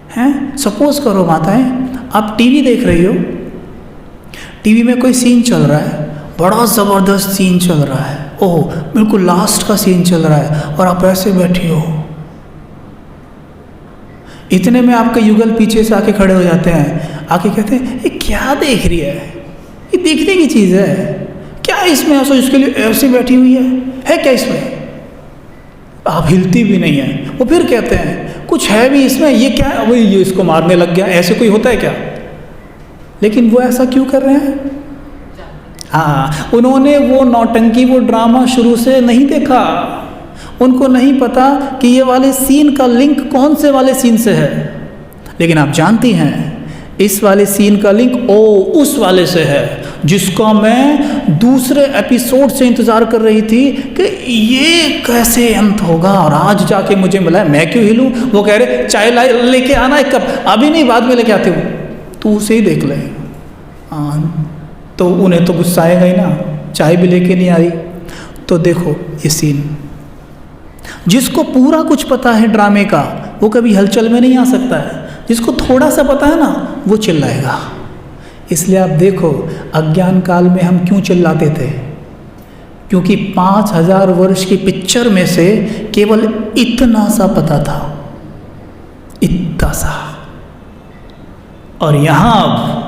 हैं? सपोज करो माताएं, आप टीवी देख रही हो, टीवी में कोई सीन चल रहा है, बड़ा ज़बरदस्त सीन चल रहा है, ओह बिल्कुल लास्ट का सीन चल रहा है, और आप ऐसे बैठी हो। इतने में आपके युगल पीछे से आके खड़े हो जाते हैं, आके कहते हैं ये क्या देख रही है, ये देखने की चीज़ है क्या, इसमें ऐसा इसके लिए ऐसे बैठी हुई है क्या इसमें? आप हिलती भी नहीं है। वो फिर कहते हैं कुछ है भी इसमें, ये क्या है, वही ये इसको मारने लग गया, ऐसे कोई होता है क्या? लेकिन वो ऐसा क्यों कर रहे हैं? हाँ, उन्होंने वो नौटंकी, वो ड्रामा शुरू से नहीं देखा, उनको नहीं पता कि ये वाले सीन का लिंक कौन से वाले सीन से है। लेकिन आप जानती हैं इस वाले सीन का लिंक उस वाले से है जिसका मैं दूसरे एपिसोड से इंतज़ार कर रही थी कि ये कैसे अंत होगा, और आज जाके मुझे मिला है। मैं क्यों हिलूं? वो कह रहे चाय लेके आना एक कप, अभी नहीं बाद में लेके आते हो, तू उसे ही देख ले। तो उन्हें तो गुस्सा आएगा ही ना, चाय भी लेके नहीं आ रही। तो देखो ये सीन, जिसको पूरा कुछ पता है ड्रामे का वो कभी हलचल में नहीं आ सकता है, जिसको थोड़ा सा पता है ना वो चिल्लाएगा। इसलिए आप देखो अज्ञान काल में हम क्यों चिल्लाते थे, क्योंकि 5000 वर्ष की पिक्चर में से केवल इतना सा पता था, इतना सा। और यहाँ अब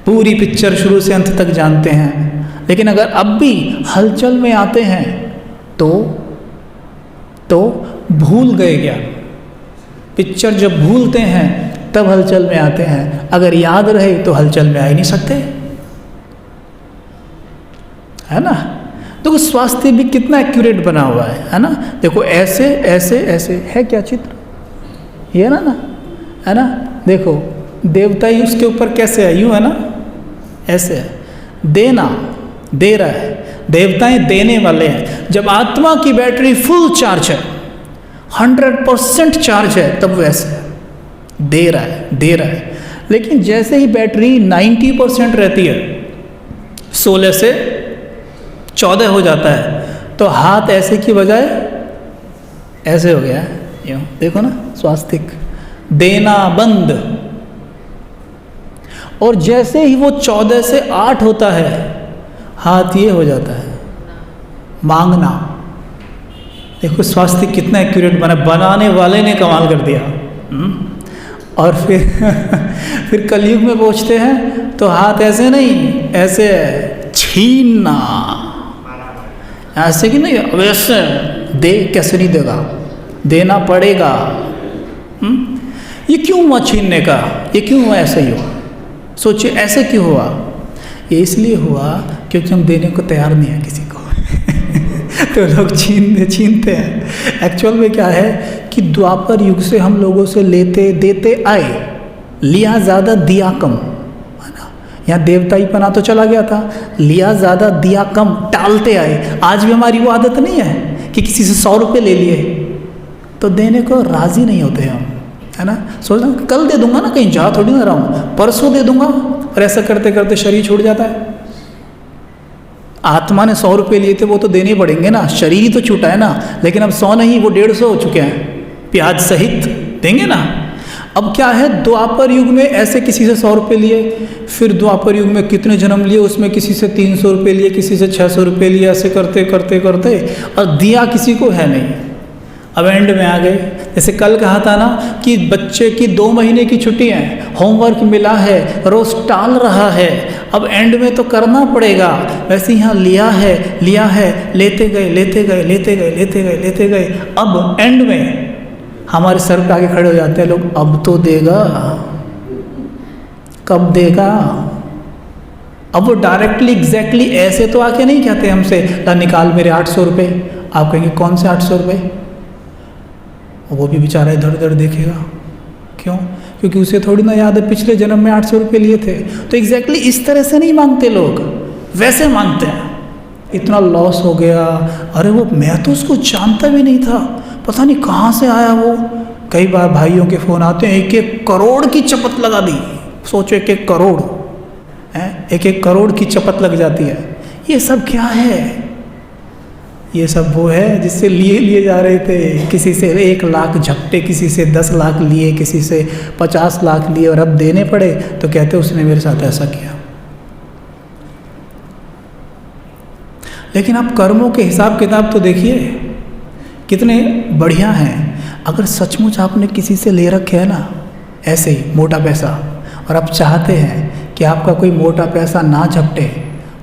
पूरी पिक्चर शुरू से अंत तक जानते हैं। लेकिन अगर अब भी हलचल में आते हैं तो भूल गए क्या? पिक्चर जब भूलते हैं तब हलचल में आते हैं, अगर याद रहे तो हलचल में आ ही नहीं सकते, है ना? देखो स्वास्थ्य भी कितना एक्यूरेट बना हुआ है ना? देखो ऐसे ऐसे ऐसे है क्या चित्र, ये ना है ना? देखो देवता ही उसके ऊपर कैसे है, यूँ है ना, ऐसे है, देना, दे रहा है, देवताएं देने वाले हैं। जब आत्मा की बैटरी फुल चार्ज है, 100% चार्ज है, तब वैसे है, दे रहा है। लेकिन जैसे ही बैटरी 90% रहती है, 16 से 14 हो जाता है, तो हाथ ऐसे की बजाय ऐसे हो गया है, यूँ देखो ना, स्वास्तिक, देना बंद। और जैसे ही वो 14 से 8 होता है, हाथ ये हो जाता है, मांगना। देखो स्वास्थ्य कितना एक्यूरेट बनाने वाले ने कमाल कर दिया। और फिर कलयुग में पहुंचते हैं तो हाथ ऐसे नहीं, ऐसे छीनना, ऐसे कि नहीं, वैसे दे, कैसे नहीं देगा, देना पड़ेगा। ये क्यों हुआ छीनने का, ये क्यों हुआ ऐसे ही हुआ? सोचिए ऐसे क्यों हुआ? ये इसलिए हुआ क्योंकि हम देने को तैयार नहीं है किसी को तो लोग छीनते हैं। एक्चुअल में क्या है कि द्वापर युग से हम लोगों से लेते देते आए, लिया ज़्यादा दिया कम, है ना? यहाँ देवताई पना तो चला गया था, लिया ज़्यादा दिया कम, टालते आए। आज भी हमारी वो आदत नहीं है कि किसी से 100 रुपये ले लिए तो देने को राज़ी नहीं होते हम, है ना? सोचना कल दे दूंगा ना, कहीं जा थोड़ी ना रहा हूँ, परसों दे दूंगा, और ऐसा करते करते शरीर छूट जाता है। आत्मा ने 100 रुपये लिए थे, वो तो देने पड़ेंगे ना, शरीर ही तो छूटा है ना। लेकिन अब 100 नहीं, वो 150 हो चुके हैं, प्याज सहित देंगे ना। अब क्या है, द्वापर युग में ऐसे किसी से 100 रुपये लिए, फिर द्वापर युग में कितने जन्म लिए, उसमें किसी से 300 रुपये लिए, किसी से 600 रुपये लिए, ऐसे करते करते करते, और दिया किसी को है नहीं। अब एंड में आ गए। जैसे कल कहा था ना कि बच्चे की 2 महीने की छुट्टी है, होमवर्क मिला है, रोज़ टाल रहा है, अब एंड में तो करना पड़ेगा। वैसे यहाँ लिया है, लेते गए। अब एंड में हमारे सर पे आके खड़े हो जाते हैं लोग, अब तो देगा, कब देगा? अब वो डायरेक्टली एग्जैक्टली ऐसे तो आके नहीं कहते हमसे, ला निकाल मेरे 800 रुपये। आप कहेंगे कौन से 800 रुपये? वो भी बेचारा इधर उधर देखेगा, क्यों? क्योंकि उसे थोड़ी ना याद है पिछले जन्म में 800 रुपये लिए थे। तो एग्जैक्टली इस तरह से नहीं मांगते लोग, वैसे मांगते हैं। इतना लॉस हो गया, अरे वो मैं तो उसको जानता भी नहीं था, पता नहीं कहाँ से आया वो। कई बार भाइयों के फ़ोन आते हैं, 1-1 करोड़ की चपत लगा दी। सोचो 1-1 करोड़ है, 1-1 करोड़ की चपत लग जाती है। ये सब क्या है? ये सब वो है जिससे लिए जा रहे थे। किसी से 1 लाख झपटे, किसी से 10 लाख लिए, किसी से 50 लाख लिए, और अब देने पड़े तो कहते उसने मेरे साथ ऐसा किया। लेकिन आप कर्मों के हिसाब किताब तो देखिए कितने बढ़िया हैं। अगर सचमुच आपने किसी से ले रखे है ना ऐसे ही मोटा पैसा, और आप चाहते हैं कि आपका कोई मोटा पैसा ना झपटे,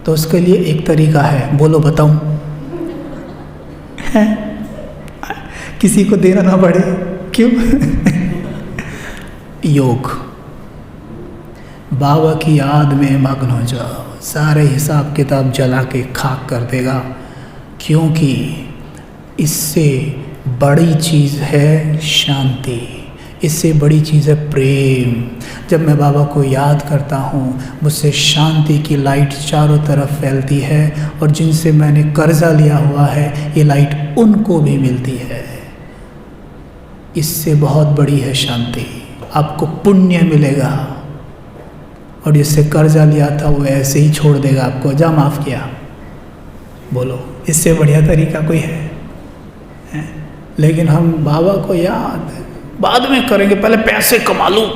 तो उसके लिए एक तरीका है। बोलो बताऊं? किसी को देना ना पड़े। क्यों? योग। बाबा की याद में मग्न हो जाओ, सारे हिसाब किताब जला के खाक कर देगा। क्योंकि इससे बड़ी चीज़ है शांति, इससे बड़ी चीज़ है प्रेम। जब मैं बाबा को याद करता हूँ, मुझसे शांति की लाइट चारों तरफ फैलती है, और जिनसे मैंने कर्जा लिया हुआ है ये लाइट उनको भी मिलती है। इससे बहुत बड़ी है शांति। आपको पुण्य मिलेगा, और जिससे कर्जा लिया था वो ऐसे ही छोड़ देगा आपको, जा माफ़ किया। बोलो इससे बढ़िया तरीका कोई है? लेकिन हम बाबा को याद बाद में करेंगे, पहले पैसे कमा लूं।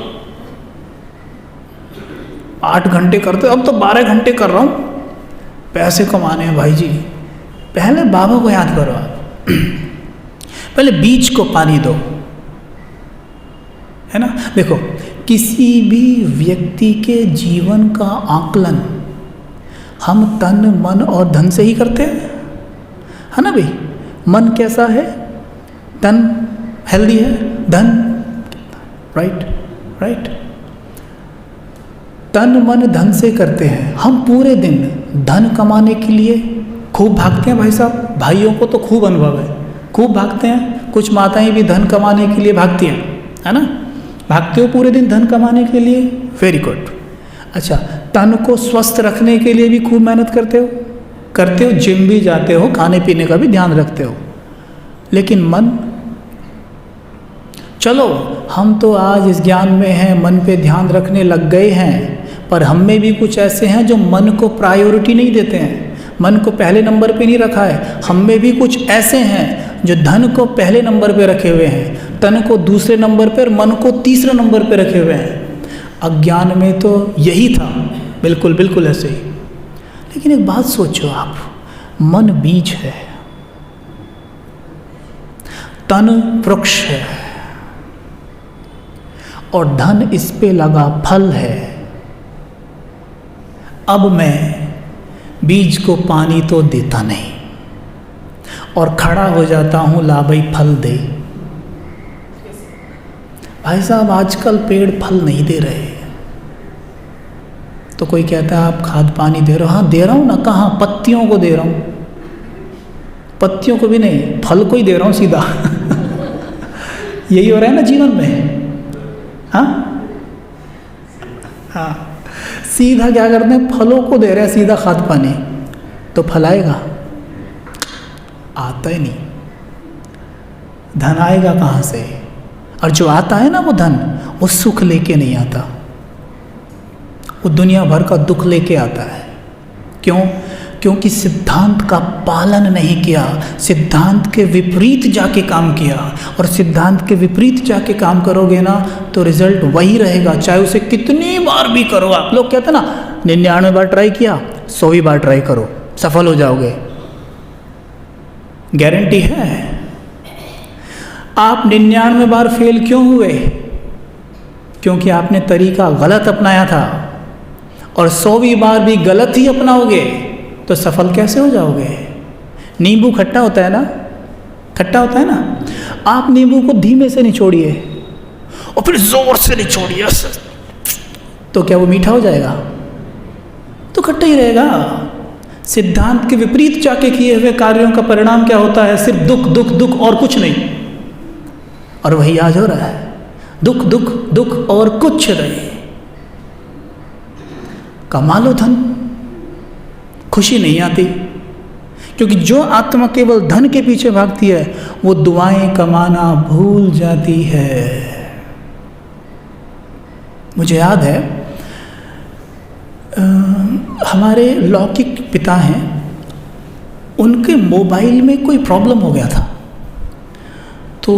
8 घंटे करते, अब तो 12 घंटे कर रहा हूं, पैसे कमाने हैं भाई जी। पहले बाबा को याद करो आप। पहले बीज को पानी दो, है ना। देखो किसी भी व्यक्ति के जीवन का आकलन हम तन मन और धन से ही करते हैं, है ना भाई। मन कैसा है? तन हेल्दी है, धन राइट। तन मन धन से करते हैं। हम पूरे दिन धन कमाने के लिए खूब भागते हैं भाई साहब। भाइयों को तो खूब अनुभव है, खूब भागते हैं। कुछ माताएं भी धन कमाने के लिए भागती हैं, है ना। भागते हो पूरे दिन धन कमाने के लिए, वेरी गुड। अच्छा, तन को स्वस्थ रखने के लिए भी खूब मेहनत करते हो, जिम भी जाते हो, खाने पीने का भी ध्यान रखते हो। लेकिन मन, चलो हम तो आज इस ज्ञान में हैं, मन पे ध्यान रखने लग गए हैं, पर हम में भी कुछ ऐसे हैं जो मन को प्रायोरिटी नहीं देते हैं, मन को पहले नंबर पे नहीं रखा है। हम में भी कुछ ऐसे हैं जो धन को पहले नंबर पे रखे हुए हैं, तन को दूसरे नंबर पे और मन को तीसरे नंबर पे रखे हुए हैं। अज्ञान में तो यही था, बिल्कुल ऐसे ही। लेकिन एक बात सोचो आप, मन बीज है, तन वृक्ष है, और धन इस पे लगा फल है। अब मैं बीज को पानी तो देता नहीं और खड़ा हो जाता हूँ, ला भाई फल दे। भाई साहब आजकल पेड़ फल नहीं दे रहे, तो कोई कहता है आप खाद पानी दे रहे हो। हाँ दे रहा हूँ ना, कहाँ? पत्तियों को दे रहा हूँ, पत्तियों को भी नहीं, फल को ही दे रहा हूँ सीधा। यही हो रहा है ना जीवन में। हाँ, सीधा क्या करते हैं, फलों को दे रहे हैं सीधा खाद पानी, तो फल आएगा? आता ही नहीं। धन आएगा कहाँ से? और जो आता है ना वो धन, वो सुख लेके नहीं आता, वो दुनिया भर का दुख लेके आता है। क्यों? क्योंकि सिद्धांत का पालन नहीं किया, सिद्धांत के विपरीत जाके काम किया। और सिद्धांत के विपरीत जाके काम करोगे ना तो रिजल्ट वही रहेगा, चाहे उसे कितनी बार भी करो। आप लोग कहते हैं ना 99 बार ट्राई किया, 100वीं बार ट्राई करो, सफल हो जाओगे, गारंटी है। आप 99 बार फेल क्यों हुए? क्योंकि आपने तरीका गलत अपनाया था। और 100वीं बार भी गलत ही अपनाओगे तो सफल कैसे हो जाओगे? नींबू खट्टा होता है ना, खट्टा होता है ना। आप नींबू को धीमे से निचोड़िए और फिर जोर से निचोड़िए, तो क्या वो मीठा हो जाएगा? तो खट्टा ही रहेगा। सिद्धांत के विपरीत जाके किए हुए कार्यों का परिणाम क्या होता है? सिर्फ दुख दुख दुख और कुछ नहीं। और वही आज हो रहा है, दुख दुख दुख और कुछ नहीं। कमा लो धन, खुशी नहीं आती, क्योंकि जो आत्मा केवल धन के पीछे भागती है वो दुआएं कमाना भूल जाती है। मुझे याद है हमारे लौकिक पिता हैं, उनके मोबाइल में कोई प्रॉब्लम हो गया था। तो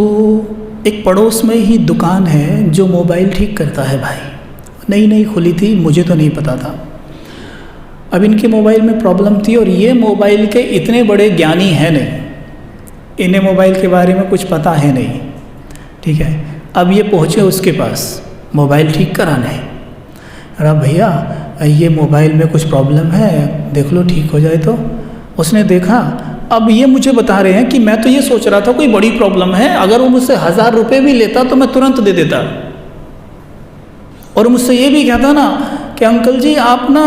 एक पड़ोस में ही दुकान है जो मोबाइल ठीक करता है भाई, नई नई खुली थी, मुझे तो नहीं पता था। अब इनके मोबाइल में प्रॉब्लम थी और ये मोबाइल के इतने बड़े ज्ञानी हैं नहीं, इन्हें मोबाइल के बारे में कुछ पता है नहीं, ठीक है। अब ये पहुँचे उसके पास मोबाइल ठीक कराने। अरे भैया ये मोबाइल में कुछ प्रॉब्लम है, देख लो ठीक हो जाए तो। उसने देखा, अब ये मुझे बता रहे हैं कि मैं तो ये सोच रहा था कोई बड़ी प्रॉब्लम है, अगर वो मुझसे 1000 रुपये भी लेता तो मैं तुरंत दे देता, और मुझसे ये भी कहता ना कि अंकल जी आप ना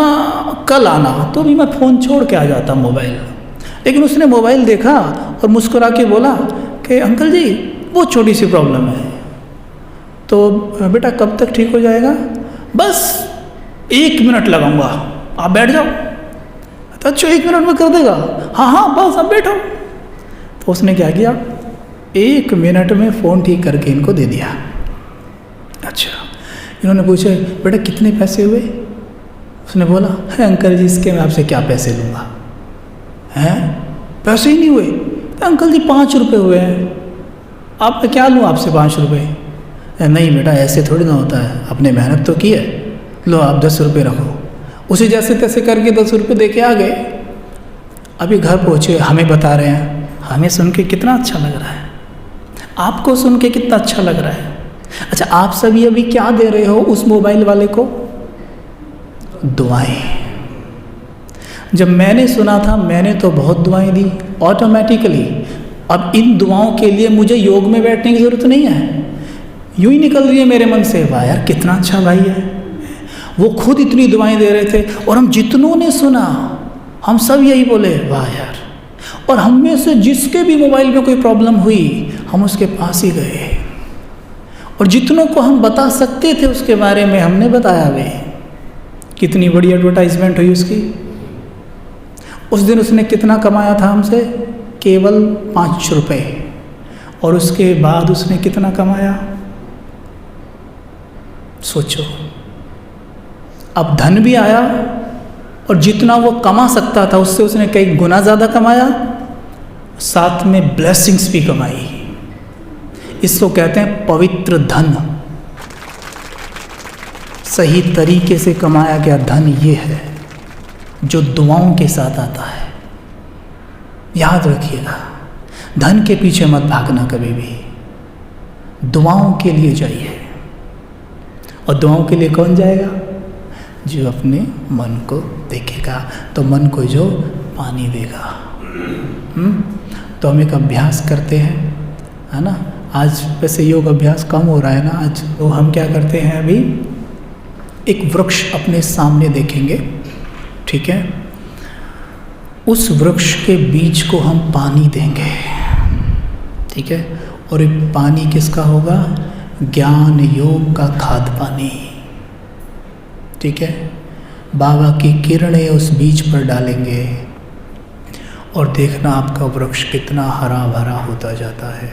कल आना, तो भी मैं फ़ोन छोड़ के आ जाता मोबाइल। लेकिन उसने मोबाइल देखा और मुस्कुरा के बोला कि अंकल जी वो छोटी सी प्रॉब्लम है, तो बेटा कब तक ठीक हो जाएगा? बस 1 मिनट लगाऊंगा, आप बैठ जाओ। तो अच्छा 1 मिनट में कर देगा? हाँ बस आप बैठो। तो उसने क्या किया, 1 मिनट में फ़ोन ठीक करके इनको दे दिया। अच्छा, इन्होंने पूछे बेटा कितने पैसे हुए? उसने बोला है अंकल जी इसके मैं आपसे क्या पैसे लूँगा, हैं पैसे ही नहीं हुए? तो अंकल जी 5 रुपये हुए हैं, आप मैं क्या लूँ आपसे 5 रुपये? नहीं बेटा ऐसे थोड़ी ना होता है, आपने मेहनत तो की है, लो आप 10 रुपये रखो। उसे जैसे तैसे करके 10 रुपये दे के आ गए। अभी घर पहुँचे, हमें बता रहे हैं, हमें सुन के कितना अच्छा लग रहा है, आपको सुन के कितना अच्छा लग रहा है। अच्छा आप सभी अभी क्या दे रहे हो उस मोबाइल वाले को? दुआएं। जब मैंने सुना था मैंने तो बहुत दुआएं दी ऑटोमेटिकली। अब इन दुआओं के लिए मुझे योग में बैठने की ज़रूरत नहीं है, यूं ही निकल रही है मेरे मन से, वाह यार कितना अच्छा भाई है। वो खुद इतनी दुआएं दे रहे थे और हम जितनों ने सुना हम सब यही बोले वाह यार। और हम में से जिसके भी मोबाइल में कोई प्रॉब्लम हुई हम उसके पास ही गए, और जितनों को हम बता सकते थे उसके बारे में हमने बताया। वे कितनी बड़ी एडवर्टाइजमेंट हुई उसकी। उस दिन उसने कितना कमाया था हमसे? केवल 5 रुपये। और उसके बाद उसने कितना कमाया सोचो। अब धन भी आया और जितना वो कमा सकता था उससे उसने कई गुना ज़्यादा कमाया, साथ में ब्लेसिंग्स भी कमाई। इसको कहते हैं पवित्र धन। सही तरीके से कमाया गया धन ये है जो दुआओं के साथ आता है। याद रखिएगा, धन के पीछे मत भागना कभी भी, दुआओं के लिए जाइए। और दुआओं के लिए कौन जाएगा? जो अपने मन को देखेगा, तो मन को जो पानी देगा। तो हम एक अभ्यास करते हैं, है ना। आज वैसे योग अभ्यास कम हो रहा है ना आज, तो हम क्या करते हैं अभी एक वृक्ष अपने सामने देखेंगे, ठीक है। उस वृक्ष के बीज को हम पानी देंगे, ठीक है। और ये पानी किसका होगा? ज्ञान योग का खाद पानी, ठीक है। बाबा की किरणें उस बीज पर डालेंगे और देखना आपका वृक्ष कितना हरा भरा होता जाता है।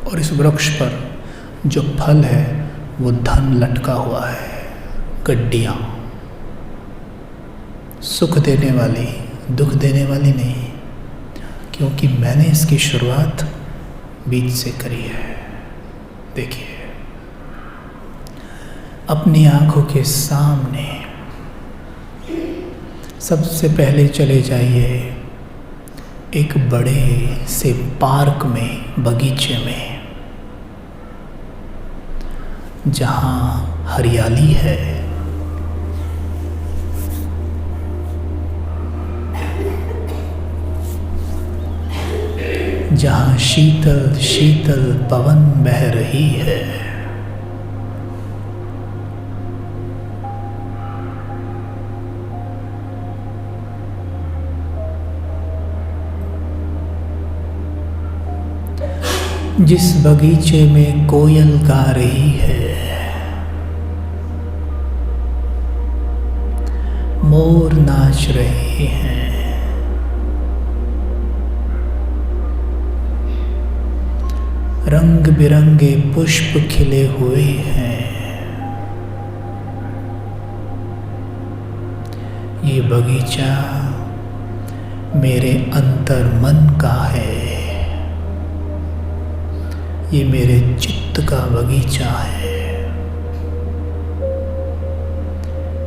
और इस वृक्ष पर जो फल है वो धन लटका हुआ है, गड्डियाँ, सुख देने वाली, दुख देने वाली नहीं, क्योंकि मैंने इसकी शुरुआत बीज से करी है। देखिए अपनी आंखों के सामने सबसे पहले चले जाइए एक बड़े से पार्क में, बगीचे में, जहाँ हरियाली है, जहाँ शीतल शीतल पवन बह रही है। जिस बगीचे में कोयल गा रही है, मोर नाच रहे हैं, रंग बिरंगे पुष्प खिले हुए हैं। ये बगीचा मेरे अंतर मन का है, ये मेरे चित्त का बगीचा है।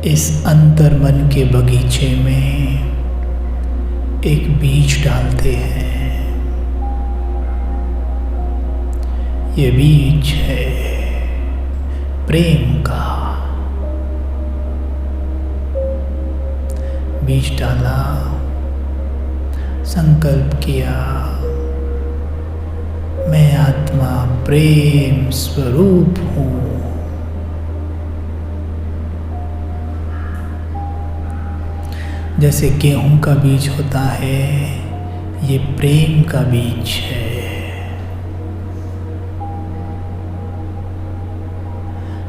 इस अंतर मन के बगीचे में एक बीज डालते हैं। ये बीज है प्रेम का। बीज डाला, संकल्प किया, मैं आत्मा प्रेम स्वरूप हूँ। जैसे गेहूं का बीज होता है, ये प्रेम का बीज है।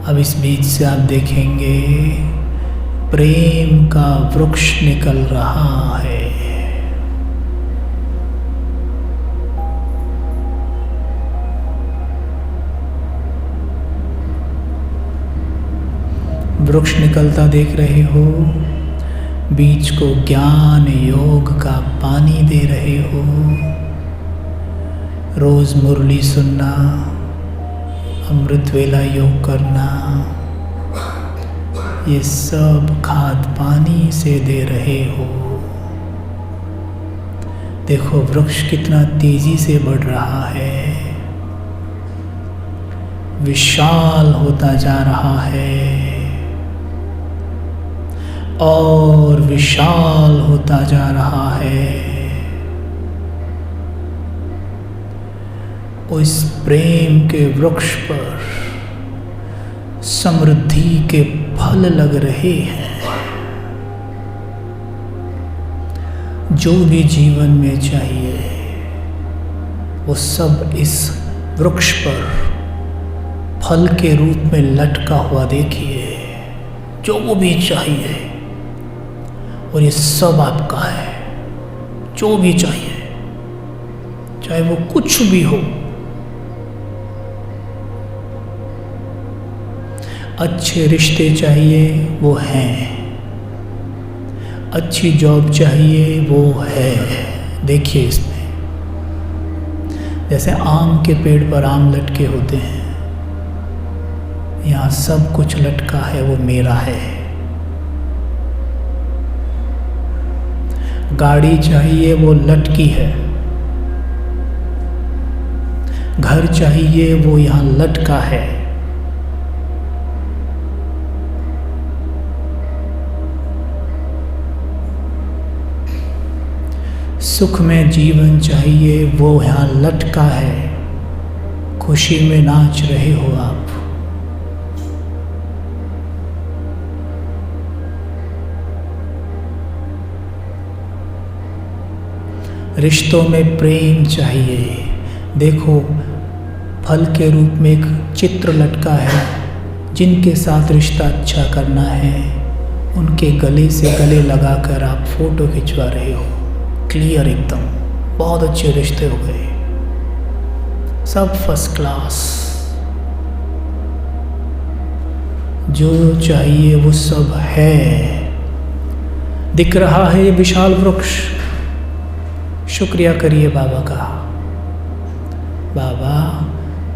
अब इस बीज से आप देखेंगे प्रेम का वृक्ष निकल रहा है। वृक्ष निकलता देख रहे हो, बीज को ज्ञान योग का पानी दे रहे हो। रोज मुरली सुनना, अमृत वेला योग करना, ये सब खाद पानी से दे रहे हो। देखो वृक्ष कितना तेजी से बढ़ रहा है, विशाल होता जा रहा है और विशाल होता जा रहा है। उस प्रेम के वृक्ष पर समृद्धि के फल लग रहे हैं। जो भी जीवन में चाहिए वो सब इस वृक्ष पर फल के रूप में लटका हुआ देखिए। जो वो भी चाहिए और ये सब आपका है। जो भी चाहिए, चाहे वो कुछ भी हो। अच्छे रिश्ते चाहिए, वो हैं। अच्छी जॉब चाहिए, वो है। देखिए इसमें जैसे आम के पेड़ पर आम लटके होते हैं, यहाँ सब कुछ लटका है, वो मेरा है। गाड़ी चाहिए, वो लटकी है। घर चाहिए, वो यहाँ लटका है। सुख में जीवन चाहिए, वो यहाँ लटका है। खुशी में नाच रहे हो आप। रिश्तों में प्रेम चाहिए। देखो फल के रूप में एक चित्र लटका है। जिनके साथ रिश्ता अच्छा करना है, उनके गले से गले लगाकर आप फोटो खिंचवा रहे हो। क्लियर एकदम, बहुत अच्छे रिश्ते हो गए, सब फर्स्ट क्लास। जो चाहिए वो सब है। दिख रहा है ये विशाल वृक्ष। शुक्रिया करिए बाबा का। बाबा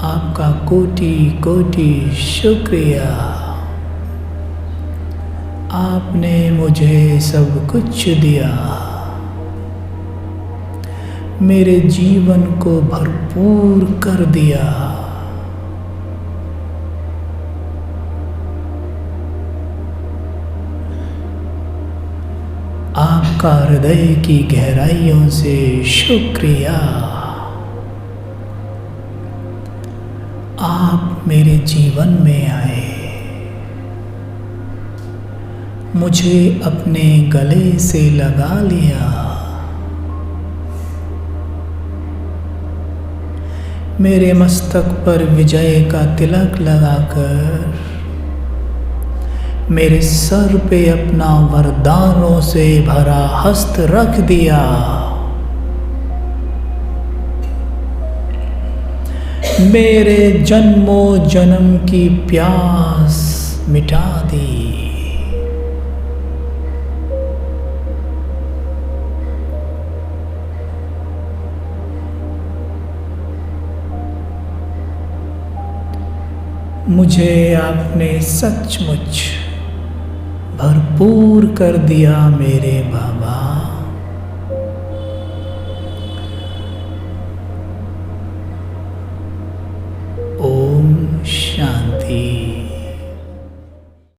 आपका कोटि कोटि शुक्रिया। आपने मुझे सब कुछ दिया, मेरे जीवन को भरपूर कर दिया। आपका हृदय की गहराइयों से शुक्रिया। आप मेरे जीवन में आए, मुझे अपने गले से लगा लिया। मेरे मस्तक पर विजय का तिलक लगाकर मेरे सर पे अपना वरदानों से भरा हस्त रख दिया। मेरे जन्मों जन्म की प्यास मिटा दी। मुझे आपने सचमुच भरपूर कर दिया मेरे बाबा। ओम शांति।